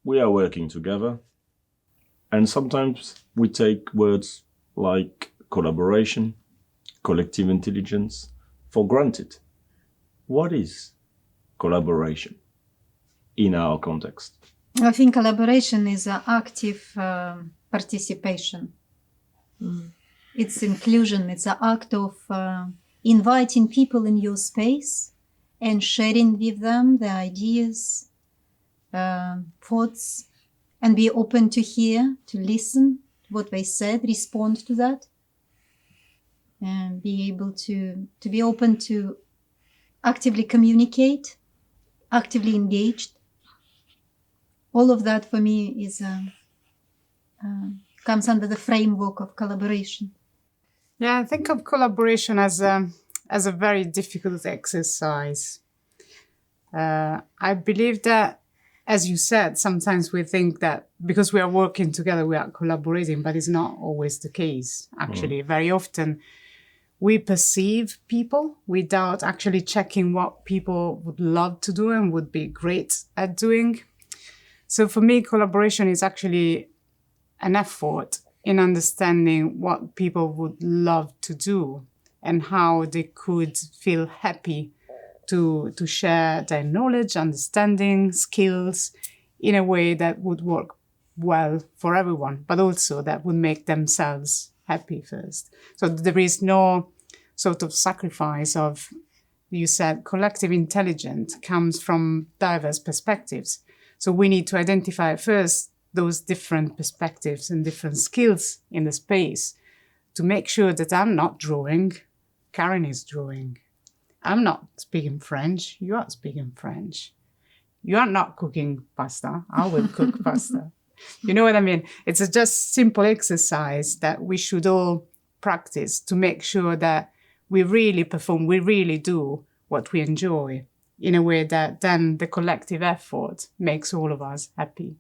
we are working together. And sometimes we take words like collaboration, collective intelligence for granted. What is collaboration in our context? I think collaboration is an active participation. It's inclusion. It's an act of inviting people in your space and sharing with them the ideas, thoughts, and be open to hear, to listen to what they said, respond to that, and be able to be open to actively communicate, actively engaged. All of that for me is comes under the framework of collaboration. Yeah, I think of collaboration as a very difficult exercise. I believe that, as you said, sometimes we think that because we are working together, we are collaborating, but it's not always the case. Actually, very often we perceive people without actually checking what people would love to do and would be great at doing. So for me, collaboration is actually an effort in understanding what people would love to do and how they could feel happy to share their knowledge, understanding, skills in a way that would work well for everyone, but also that would make themselves happy first. So there is no sort of sacrifice of, you said, collective intelligence comes from diverse perspectives. So we need to identify first those different perspectives and different skills in the space to make sure that I'm not drawing, Karen is drawing. I'm not speaking French, you are speaking French. You are not cooking pasta, I will cook pasta. You know what I mean? It's a just simple exercise that we should all practice to make sure that we really perform, we really do what we enjoy in a way that then the collective effort makes all of us happy.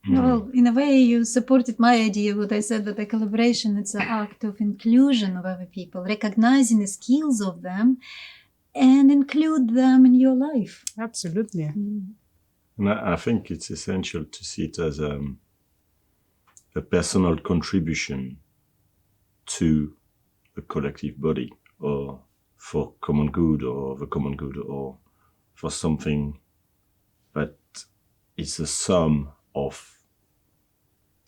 Well, in a way, you supported my idea when I said that the collaboration, it's an act of inclusion of other people, recognizing the skills of them and include them in your life. Absolutely. And I think it's essential to see it as a personal contribution to a collective body, or for common good, or the common good, or for something that is a sum of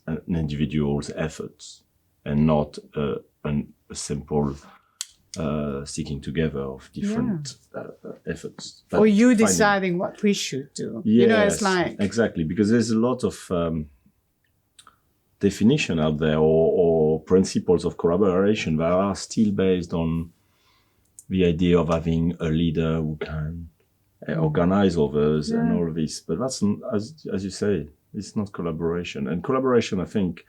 an individual's efforts and not a simple sticking together of different efforts. But or you deciding what we should do. Yes, you know, it's like... Exactly, because there's a lot of definition out there or principles of collaboration that are still based on the idea of having a leader who can organize others and all of this. But that's, as you say, it's not collaboration. And collaboration, I think,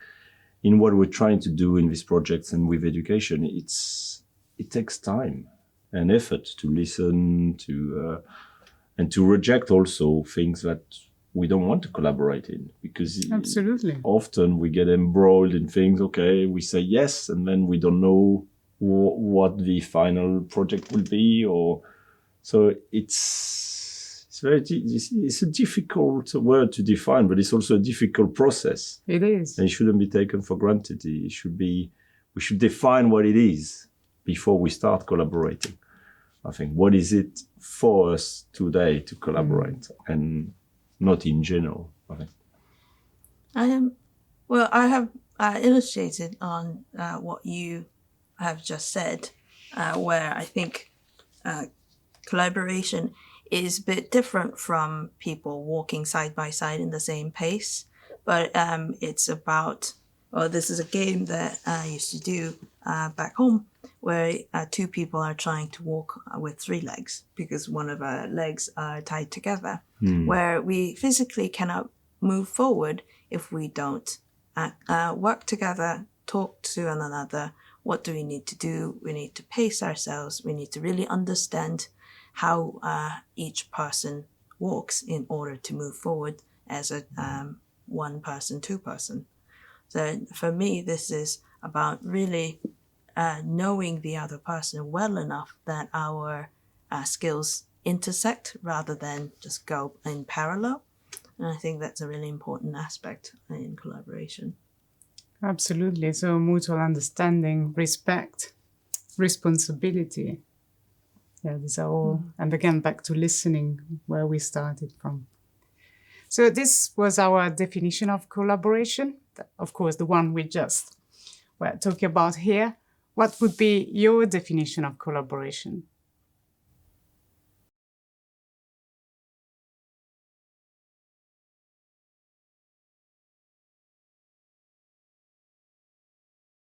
in what we're trying to do in these projects and with education, it takes time and effort to listen to and to reject also things that we don't want to collaborate in, because Absolutely. Often we get embroiled in things. Okay, we say yes, and then we don't know what the final project will be, or so it's a difficult word to define, but it's also a difficult process. It is. And it shouldn't be taken for granted. We should define what it is before we start collaborating. I think, what is it for us today to collaborate, and not in general, I think. I have illustrated on what you have just said, where I think collaboration is a bit different from people walking side by side in the same pace. But it's about, this is a game that I used to do back home, where two people are trying to walk with three legs because one of our legs are tied together, where we physically cannot move forward if we don't work together, talk to one another. What do we need to do? We need to pace ourselves. We need to really understand how each person walks in order to move forward as a one person, two person. So for me, this is about really knowing the other person well enough that our skills intersect rather than just go in parallel. And I think that's a really important aspect in collaboration. Absolutely. So mutual understanding, respect, responsibility. Yeah, these are all, and again, back to listening, where we started from. So this was our definition of collaboration. Of course, the one we just were talking about here. What would be your definition of collaboration?